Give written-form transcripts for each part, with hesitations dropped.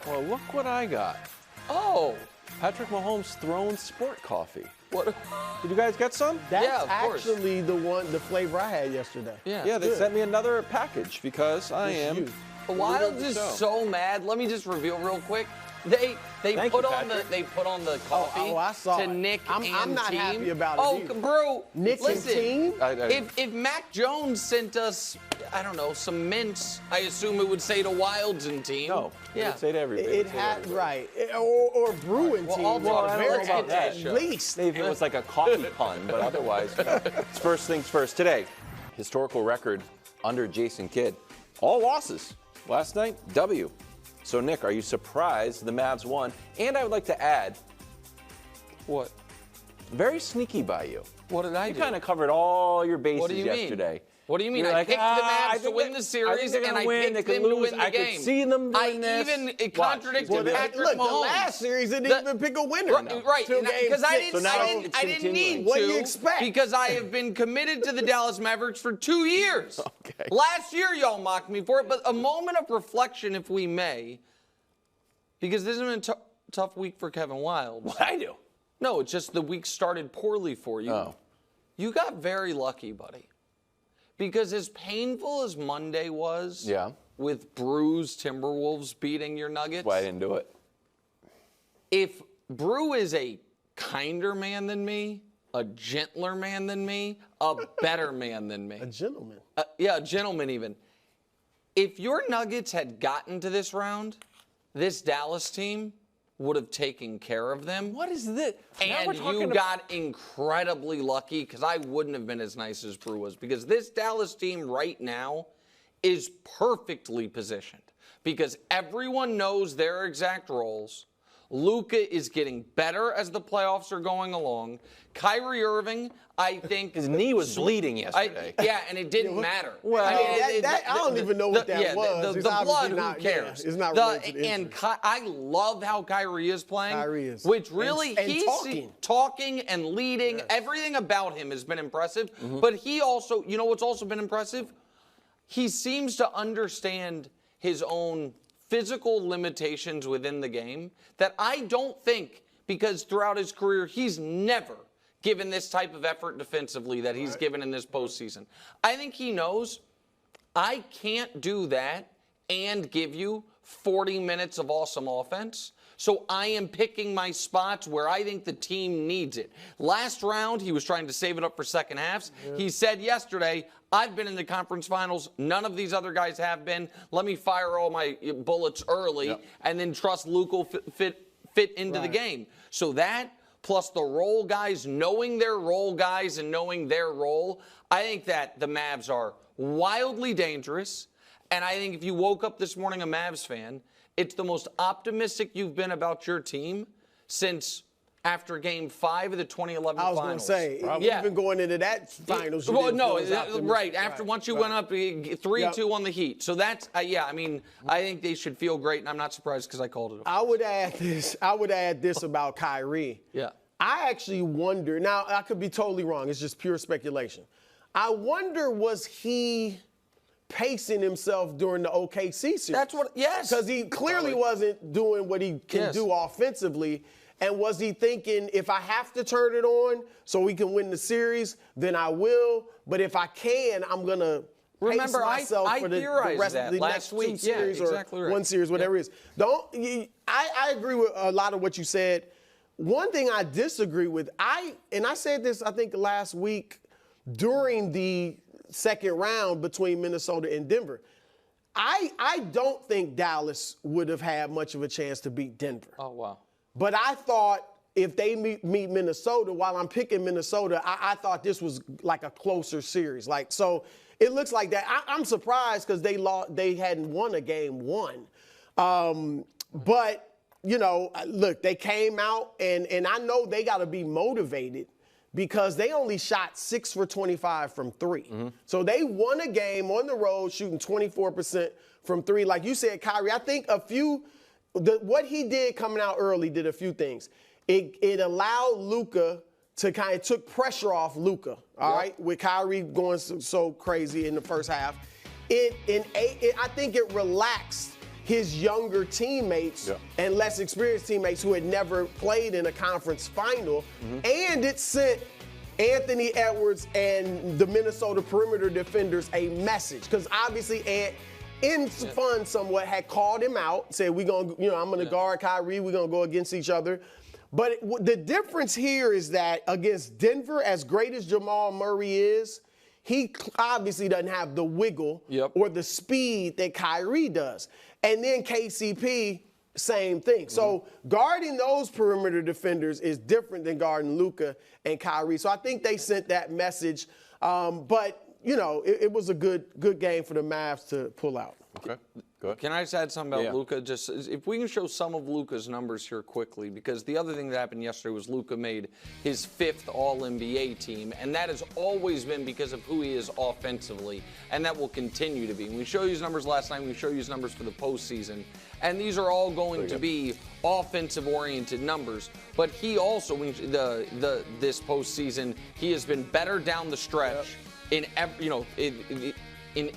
Well, look what I got. Oh. Patrick Mahomes' Throne Sport Coffee. What? Did you guys get some? That's Yeah, of course. actually the flavor I had yesterday. Yeah, they sent me another package because I am. Wildes is so mad. Let me just reveal real quick. They put on the coffee I saw to it. Nick I'm and not team. happy about it either. Bro, Nick listen, and team? If Mac Jones sent us, I don't know, some mints, I assume it would say to Wildes and team. No, it would say to everybody. It had right, or brewing team. I'll talk I don't know about that. At least. If it was like a coffee pun, but otherwise, it's first things first. Today, historical record under Jason Kidd. All losses. Last night, W. So, Nick, are you surprised the Mavs won? And I would like to add, What? very sneaky by you. What did I do? You kind of covered all your bases What do you yesterday. mean? What do you mean? You're I like, picked the Mavs to win the series, and I picked them to win the game. I could see them doing this. I even Watch. contradicted Patrick Look, Mahomes. the last series didn't even pick a winner. Right, Till game because I 6. didn't, So now I it's didn't need continuing. to. What do you expect? Because I have been committed to the Dallas Mavericks for 2 years. Okay. Last year, y'all mocked me for it, but a moment of reflection, if we may, because this has been a tough week for Kevin Wildes. What I do? No, it's just the week started poorly for you. Oh. You got very lucky, buddy. Because as painful as Monday was, with bruised Timberwolves beating your Nuggets, Why I didn't do it? if Brew is a kinder man than me, a gentler man than me, a better man than me. A gentleman. A gentleman even. If your Nuggets had gotten to this round, this Dallas team would have taken care of them. What is this? And you got incredibly lucky because I wouldn't have been as nice as Brew was, because this Dallas team right now is perfectly positioned because everyone knows their exact roles. Luka is getting better as the playoffs are going along. Kyrie Irving, I think His knee was bleeding yesterday. and it didn't matter. Well, I don't even know what that was. The It's obviously blood, not- who cares? yeah, it's not related to the and injury. I love how Kyrie is playing. Kyrie is. Which really, And he's talking and leading. Everything about him has been impressive. But he also, you know what's also been impressive? He seems to understand his own physical limitations within the game that I don't think, because throughout his career, he's never given this type of effort defensively that he's given in this postseason. I think he knows I can't do that and give you 40 minutes of awesome offense. So I am picking my spots where I think the team needs it. Last round, he was trying to save it up for second halves. Yeah. He said yesterday, I've been in the conference finals. None of these other guys have been. Let me fire all my bullets early and then trust Luke will fit into the game. So that, plus the role guys, knowing their role guys and knowing their role, I think that the Mavs are wildly dangerous. And I think if you woke up this morning a Mavs fan, it's the most optimistic you've been about your team since after Game 5 of the 2011 Finals. I was going to say, even going into that Finals. After once you went up 3-2 on the Heat. So that's, I think they should feel great, and I'm not surprised because I called it. I would add this about Kyrie. Yeah. I actually wonder, now I could be totally wrong, it's just pure speculation. I wonder, was he pacing himself during the OKC series? That's what, yes. Because he clearly wasn't doing what he can do offensively. And was he thinking, if I have to turn it on so we can win the series, then I will. But if I can, I'm going to pace myself for the rest of the next two series or one series, whatever it is. I agree with a lot of what you said. One thing I disagree with, and I said this, I think, last week during the second round between Minnesota and Denver. I don't think Dallas would have had much of a chance to beat Denver. Oh, wow. But I thought if they meet Minnesota, while I'm picking Minnesota, I thought this was like a closer series. So it looks like that. I'm surprised because they hadn't won a game one. But, look, they came out, and I know they got to be motivated because they only shot 6 for 25 from three. Mm-hmm. So they won a game on the road shooting 24% from three. Like you said, Kyrie, I think what he did coming out early did a few things. It allowed Luka to kind of took pressure off Luka, all right, with Kyrie going so crazy in the first half. I think it relaxed his younger teammates and less experienced teammates who had never played in a conference final. And it sent Anthony Edwards and the Minnesota perimeter defenders a message, because obviously Ant, in fun somewhat, had called him out, said, I'm going to guard Kyrie, we're going to go against each other. But the difference here is that against Denver, as great as Jamal Murray is, he obviously doesn't have the wiggle or the speed that Kyrie does. And then KCP, same thing. So guarding those perimeter defenders is different than guarding Luka and Kyrie. So I think they sent that message. But, it was a good game for the Mavs to pull out. Okay, go ahead. Can I just add something about Luka? Just if we can show some of Luka's numbers here quickly, because the other thing that happened yesterday was Luka made his 5th All-NBA team, and that has always been because of who he is offensively, and that will continue to be. And we showed you his numbers last night. We showed you his numbers for the postseason, and these are all going to be offensive-oriented numbers. But he also, this postseason, he has been better down the stretch in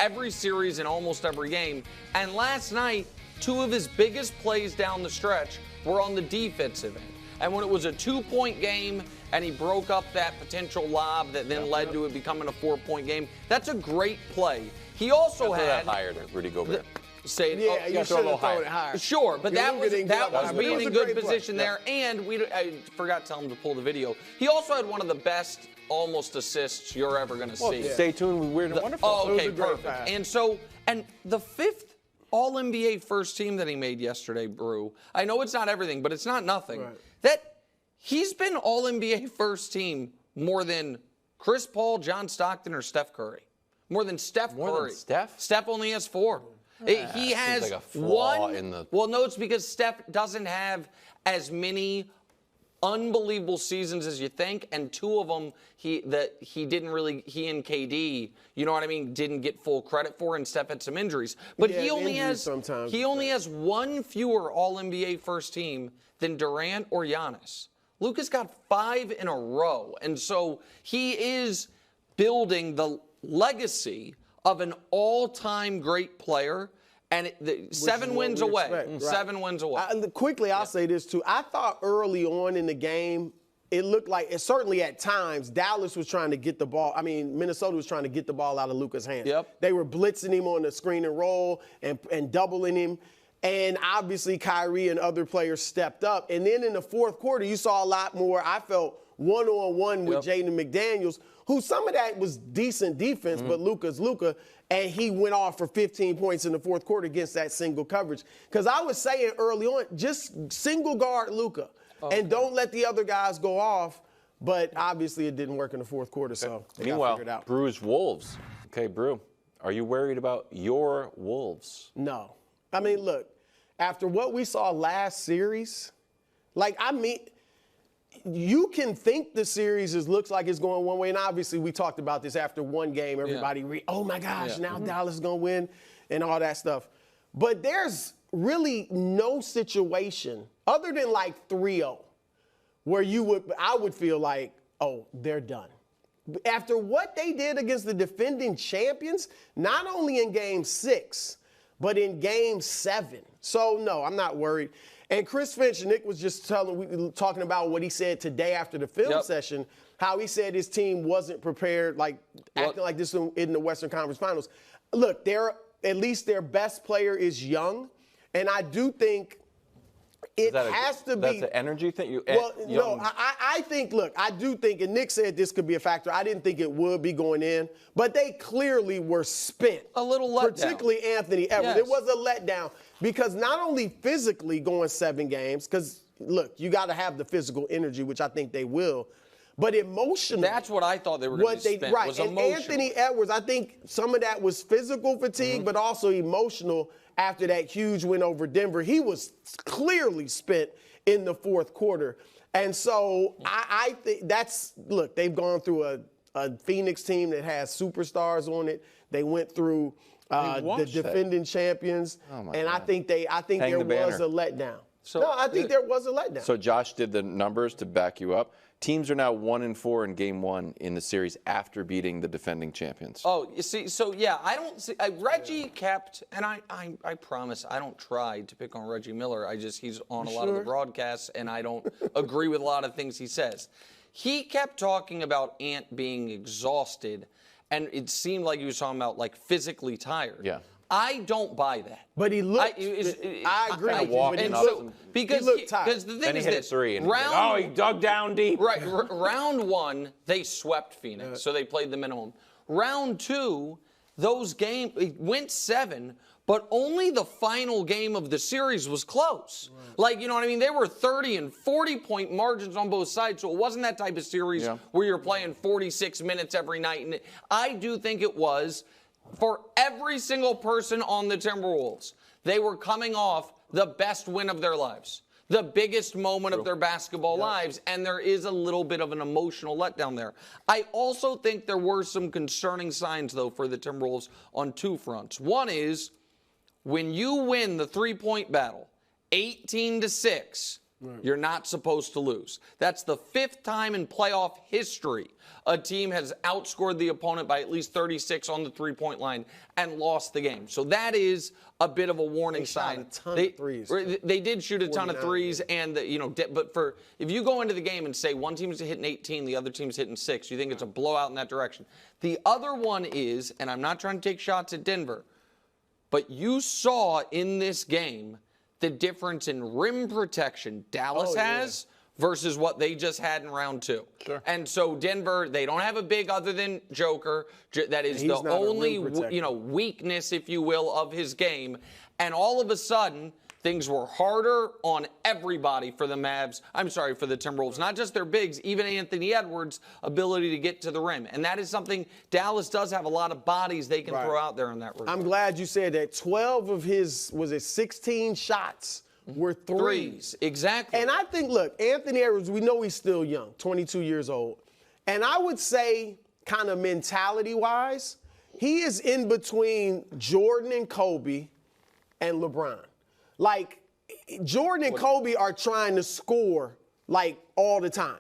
every series, in almost every game. And last night, 2 of his biggest plays down the stretch were on the defensive end. And when it was a 2-point game and he broke up that potential lob that then led to it becoming a 4-point game, that's a great play. He also had higher to Rudy Gobert. You should have thrown it higher. Sure, but that was being in good position play. there. And I forgot to tell him to pull the video. He also had one of the best almost assists you're ever going to see. Stay tuned with Weird and Wonderful. Oh, okay, perfect. And the 5th All-NBA first team that he made yesterday, Brew, I know it's not everything, but it's not nothing. That he's been All-NBA first team more than Chris Paul, John Stockton, or Steph Curry. More than Steph Curry. More than Steph? Steph only has 4. He has like a flaw one. In the... Well, no, it's because Steph doesn't have as many unbelievable seasons as you think, and 2 of them he and KD, didn't get full credit for, and Steph had some injuries. But he only has one fewer All-NBA first team than Durant or Giannis. Luka's got 5 in a row, and so he is building the legacy of an all-time great player, and 7 wins away. 7 wins away. Quickly, I'll say this, too. I thought early on in the game, it looked like, certainly at times, Dallas was trying to get the ball. Minnesota was trying to get the ball out of Luka's hands. They were blitzing him on the screen and roll and doubling him. And obviously, Kyrie and other players stepped up. And then in the fourth quarter, you saw a lot more, I felt, one-on-one with Jaden McDaniels, who some of that was decent defense, but Luka's Luka, and he went off for 15 points in the fourth quarter against that single coverage. Because I was saying early on, just single guard Luka, and don't let the other guys go off. But obviously, it didn't work in the fourth quarter, so they got figured out. Brew's Wolves. Okay, Brew, are you worried about your Wolves? No. Look, after what we saw last series, you can think the series looks like it's going one way, and obviously we talked about this after one game. Everybody, oh my gosh, now Dallas is going to win and all that stuff. But there's really no situation other than 3-0 where I would feel like, oh, they're done. After what they did against the defending champions, not only in Game 6, but in Game 7. So, no, I'm not worried. And Chris Finch, Nick was just talking about what he said today after the film session, how he said his team wasn't prepared, acting like this in the Western Conference Finals. Look, at least their best player is young, and I do think it has to be. That's an energy thing? I think, look, I do think, and Nick said this could be a factor. I didn't think it would be going in, but they clearly were spent. A little letdown. Particularly Anthony Edwards. It was a letdown because not only physically going 7 games, because, look, you got to have the physical energy, which I think they will, but emotionally. That's what I thought they were going to be spent, was emotional. And Anthony Edwards, I think some of that was physical fatigue, but also emotional. After that huge win over Denver, he was clearly spent in the fourth quarter. And so I think look, they've gone through a Phoenix team that has superstars on it. They went through the defending champions. Oh, and I think there was a letdown. So, No, I think there was a letdown. So Josh did the numbers to back you up. Teams are now 1-4 in Game 1 in the series after beating the defending champions. Oh, you see, so yeah, I don't see. Reggie kept, and I promise I don't try to pick on Reggie Miller. He's on a lot of the broadcasts, and I don't agree with a lot of things he says. He kept talking about Ant being exhausted, and it seemed like he was talking about like physically tired. Yeah. I don't buy that. But he looked. I agree with you. Because he looked tired. Because the thing Then he is hit this, a three, and round, he dug down deep. Right, round 1, they swept Phoenix, so they played the minimum. Round 2, those games went 7, but only the final game of the series was close. Right. Like, you know what I mean? There were 30 and 40-point margins on both sides, so it wasn't that type of series where you're playing 46 minutes every night. And I do think it was, for every single person on the Timberwolves, they were coming off the best win of their lives, the biggest moment of their basketball lives, and there is a little bit of an emotional letdown there. I also think there were some concerning signs, though, for the Timberwolves on 2 fronts. One is, when you win the three-point battle, 18-6, you're not supposed to lose. That's the 5th time in playoff history a team has outscored the opponent by at least 36 on the three-point line and lost the game. So that is a bit of a warning sign. Shot a ton of threes. They did shoot a ton of threes, and but if you go into the game and say one team's hitting 18, the other team's hitting 6, you think it's a blowout in that direction. The other one is, and I'm not trying to take shots at Denver, but you saw in this game the difference in rim protection Dallas has versus what they just had in round 2. Sure. And so Denver, they don't have a big other than Joker. That is the only weakness, if you will, of his game. And all of a sudden, things were harder on everybody for the Mavs. I'm sorry, for the Timberwolves. Not just their bigs, even Anthony Edwards' ability to get to the rim. And that is something Dallas does have a lot of bodies they can throw out there in that regard. I'm glad you said that. 12 of his, 16 shots were threes. Exactly. And I think, look, Anthony Edwards, we know he's still young, 22 years old. And I would say, kind of mentality-wise, he is in between Jordan and Kobe and LeBron. Like, Jordan and Kobe are trying to score, like, all the time.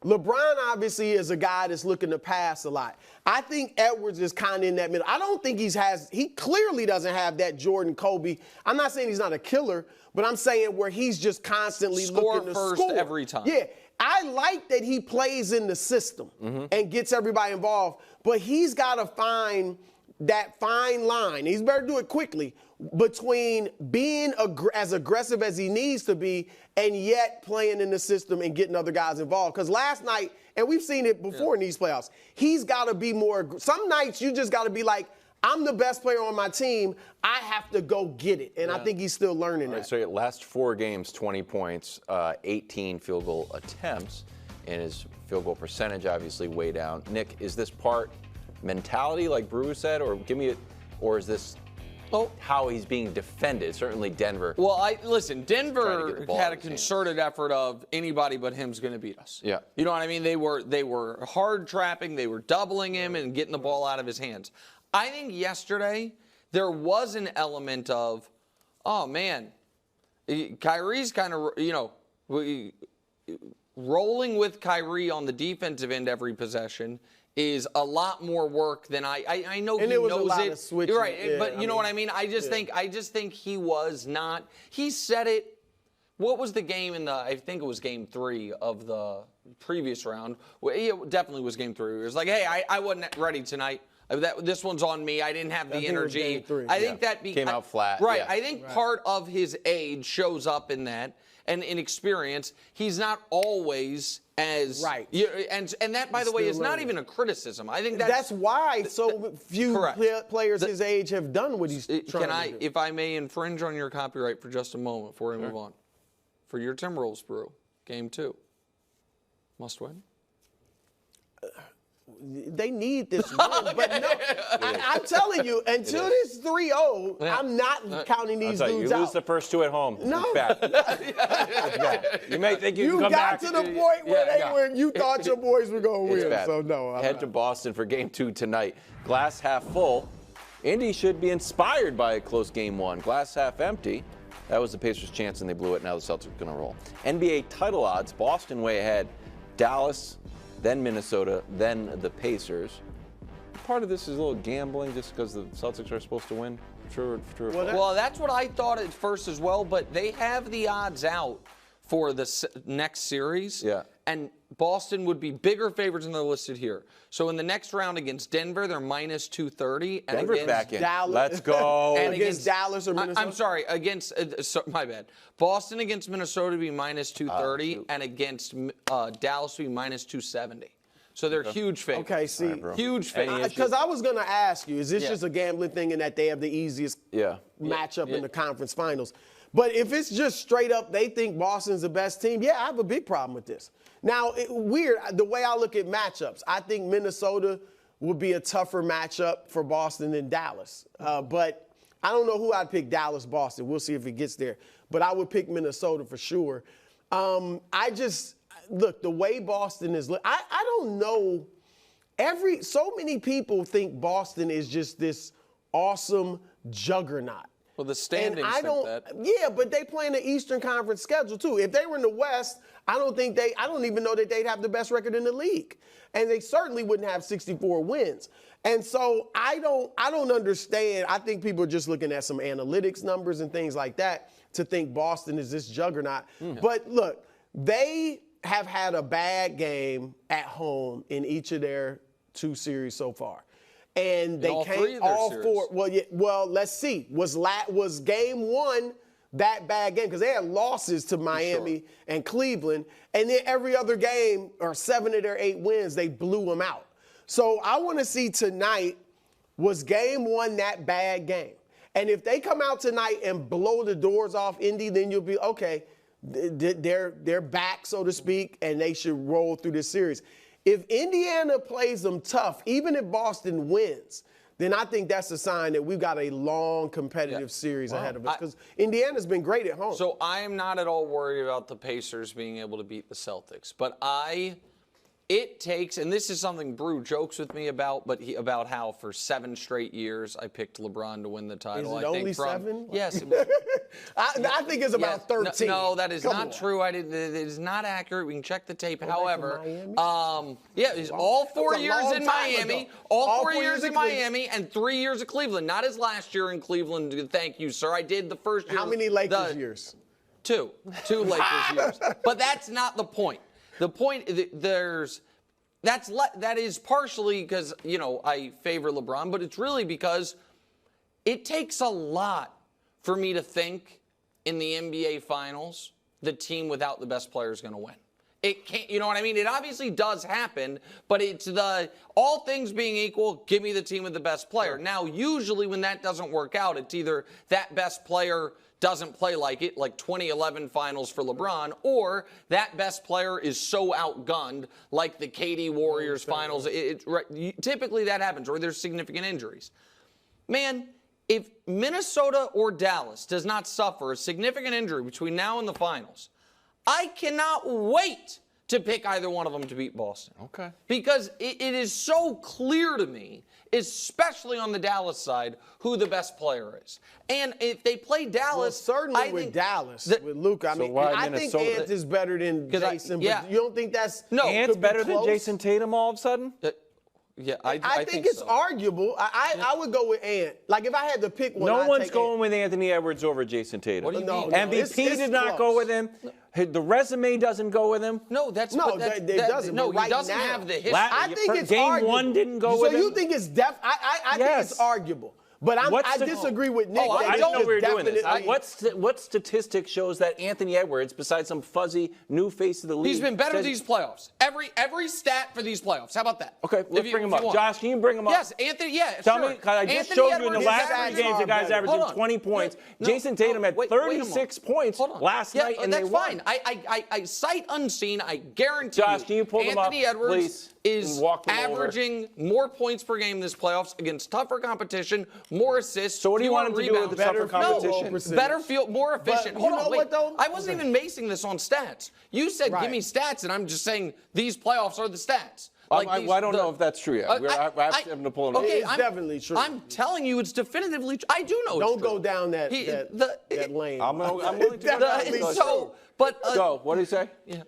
LeBron, obviously, is a guy that's looking to pass a lot. I think Edwards is kind of in that middle. I don't think he clearly doesn't have that Jordan Kobe. I'm not saying he's not a killer, but I'm saying where he's just constantly looking to first score. Every time. Yeah. I like that he plays in the system and gets everybody involved, but he's got to find that fine line. He's better do it quickly between being as aggressive as he needs to be and yet playing in the system and getting other guys involved. Because last night, and we've seen it before in these playoffs, he's got to be more. Some nights you just got to be like, I'm the best player on my team. I have to go get it. And I think he's still learning that. So last 4 games, 20 points, 18 field goal attempts, and his field goal percentage obviously way down. Nick, is this part mentality, like Brew said, or is this how he's being defended? Certainly Denver. Well, listen, Denver had a concerted effort of anybody but him's going to beat us. Yeah. You know what I mean? They were hard trapping, they were doubling him and getting the ball out of his hands. I think yesterday there was an element of, oh man, Kyrie's kind of, rolling with Kyrie on the defensive end every possession is a lot more work than I know and he it was knows a lot it. Of switching. You're right, yeah, but you know what I mean? I just think he was not. He said it. What was the game I think it was game 3 of the previous round. Well, it definitely was game 3. It was like, hey, I wasn't ready tonight. This one's on me. I didn't have the energy. I think that came out flat. Right. I think part of his age shows up in that and inexperience. He's not always as and that, by the way, is not even a criticism. I think that's why so few players his age have done what he's trying to do. If I may infringe on your copyright for just a moment before we move on, for your Timberwolves, Brew, game 2, must win. They need this win, but no, I'm telling you, until this 3-0, I'm not counting these dudes out. You lose the first 2 at home. No. You may think you can come back. You got to the point where you thought your boys were going to win. Bad. So, no. Head to Boston for game 2 tonight. Glass half full. Indy should be inspired by a close game 1. Glass half empty. That was the Pacers' chance, and they blew it. Now the Celtics are going to roll. NBA title odds, Boston way ahead. Dallas, then Minnesota, then the Pacers. Part of this is a little gambling just because the Celtics are supposed to win. True. Well, that's what I thought at first as well, but they have the odds out for the next series. Yeah. And Boston would be bigger favorites than they're listed here. So in the next round against Denver, they're minus 230. And Denver's against back in. Dallas. Let's go. And against Dallas or Minnesota? I'm sorry, against, my bad. Boston against Minnesota would be minus 230, and against Dallas would be minus 270. So they're huge favorites. Okay, see. Right, huge favorites. Because I was going to ask you, is this just a gambling thing in that they have the easiest matchup in the conference finals? But if it's just straight up they think Boston's the best team, I have a big problem with this. Now, weird, the way I look at matchups, I think Minnesota would be a tougher matchup for Boston than Dallas. But I don't know who I'd pick, Dallas, Boston. We'll see if it gets there. But I would pick Minnesota for sure. Look, the way Boston is, I don't know. So many people think Boston is just this awesome juggernaut. Well, the standings and think that. Yeah, but they play in the Eastern Conference schedule too. If they were in the West, I don't even know that they'd have the best record in the league. And they certainly wouldn't have 64 wins. And so I don't understand. I think people are just looking at some analytics numbers and things like that to think Boston is this juggernaut. But look, they have had a bad game at home in each of their 2 series so far. And they came all 4. Well, let's see. Was game 1 that bad game? Because they had losses to Miami and Cleveland, and then every other game, or 7 of their 8 wins, they blew them out. So I want to see tonight, was game 1 that bad game? And if they come out tonight and blow the doors off Indy, then you'll be, okay, they're back, so to speak, and they should roll through this series. If Indiana plays them tough, even if Boston wins, then I think that's a sign that we've got a long competitive series ahead of us, because Indiana's been great at home. So I am not at all worried about the Pacers being able to beat the Celtics, but it takes, and this is something Brew jokes with me about, about how for 7 straight years I picked LeBron to win the title. Is it only 7? Yes. I think it's about 13. No, that is not true. It is not accurate. We can check the tape. However, it's all 4 years in Miami. All 4 years in Miami and 3 years at Cleveland. Not as last year in Cleveland. Thank you, sir. I did the first year. How many Lakers years? 2 Lakers years. But that's not the point. The point that is partially because, I favor LeBron, but it's really because it takes a lot for me to think in the NBA Finals the team without the best player is going to win. It can't, you know what I mean? It obviously does happen, but it's all things being equal, give me the team with the best player. Now, usually when that doesn't work out, it's either that best player doesn't play like it, like 2011 finals for LeBron, or that best player is so outgunned, like the KD Warriors finals. Typically that happens, or there's significant injuries. Man, if Minnesota or Dallas does not suffer a significant injury between now and the finals, I cannot wait to pick either one of them to beat Boston. Okay. Because it is so clear to me, especially on the Dallas side, who the best player is. And if they play Dallas, certainly with Dallas, with Luka. I think Ant is better than Jason. But you don't think that's Ant's better than Jason Tatum all of a sudden? I think it's arguable. I would go with Ant. Like, if I had to pick one, no one's going with Anthony Edwards over Jason Tatum. What do you mean? MVP did not go with him. The resume doesn't go with him. No, it doesn't. No, he doesn't have the history. I think it's Game arguable. 1 didn't go with him. So you think it's I think it's arguable. But I disagree with Nick. I didn't know we were doing this. What statistic shows that Anthony Edwards, besides some fuzzy new face of the league, he's been better these playoffs? Every stat for these playoffs. How about that? Okay, let's bring him up. Josh, can you bring him up? Yes, Anthony. Yeah, Tell me, because I just showed you in the last 3 games, the guy's averaging 20 points. Jason Tatum had 36 points last night, and they won. That's fine. I sight unseen. I guarantee Josh, can you pull them up, Anthony Edwards please, is averaging more points per game this playoffs against tougher competition, more assists. So what do you want him to do with the tougher competition? No, better field, more efficient. Hold on, wait. I wasn't even basing this on stats. You said give me stats, and I'm just saying these playoffs are the stats. I don't know if that's true yet. I have to pull it up. Okay, It's definitely true. I'm telling you, it's definitively true. I do know it's true. Don't go down that lane. I'm willing to go down that. Go. What did he say? Yeah.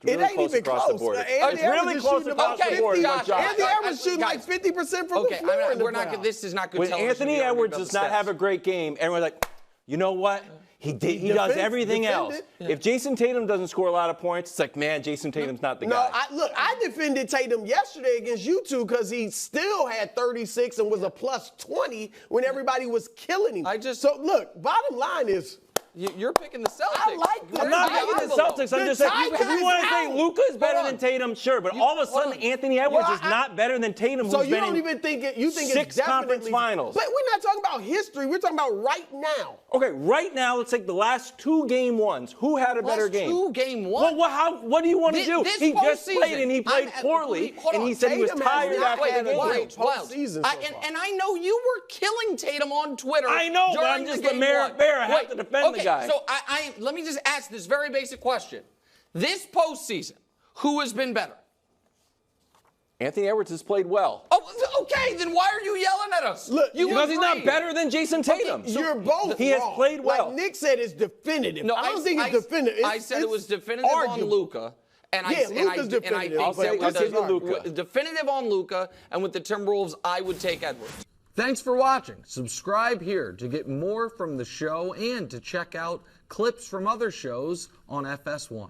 It ain't even close. It's really close across the board. Anthony Edwards shooting like 50% from the floor. This is not good When television. Anthony Edwards does not have a great game, everyone's like, you know what? He does everything else. Yeah. If Jason Tatum doesn't score a lot of points, it's like, man, Jason Tatum's not the guy. I defended Tatum yesterday against you two because he still had 36 and was a plus 20 when everybody was killing him. So look, bottom line is, you're picking the Celtics. I like I'm not picking the Celtics. I'm just saying, if we want to say Luka is better than Tatum, sure. But all of a sudden, Anthony Edwards is not better than Tatum, who's been in 6 conference finals. But we're not talking about history. We're talking about right now. Okay, right now, let's take the last 2 game ones. Who had a better game? 2 game one? Well, what do you want to do? He just played, and he played poorly, and he said he was tired after the game. And I know you were killing Tatum on Twitter. I know, but I'm just the mayor of Bear. I have to defend the guy. So let me just ask this very basic question. This postseason, who has been better? Anthony Edwards has played well. Oh, okay, then why are you yelling at us? Look, because he's not better than Jason Tatum. Okay, you're both He has played well. Like Nick said, it's definitive. No, I don't think it's definitive. I said it was definitive on Luka. Luka's definitive. I'll give you Luka. Definitive on Luka, and with the Timberwolves, I would take Edwards. Thanks for watching. Subscribe here to get more from the show and to check out clips from other shows on FS1.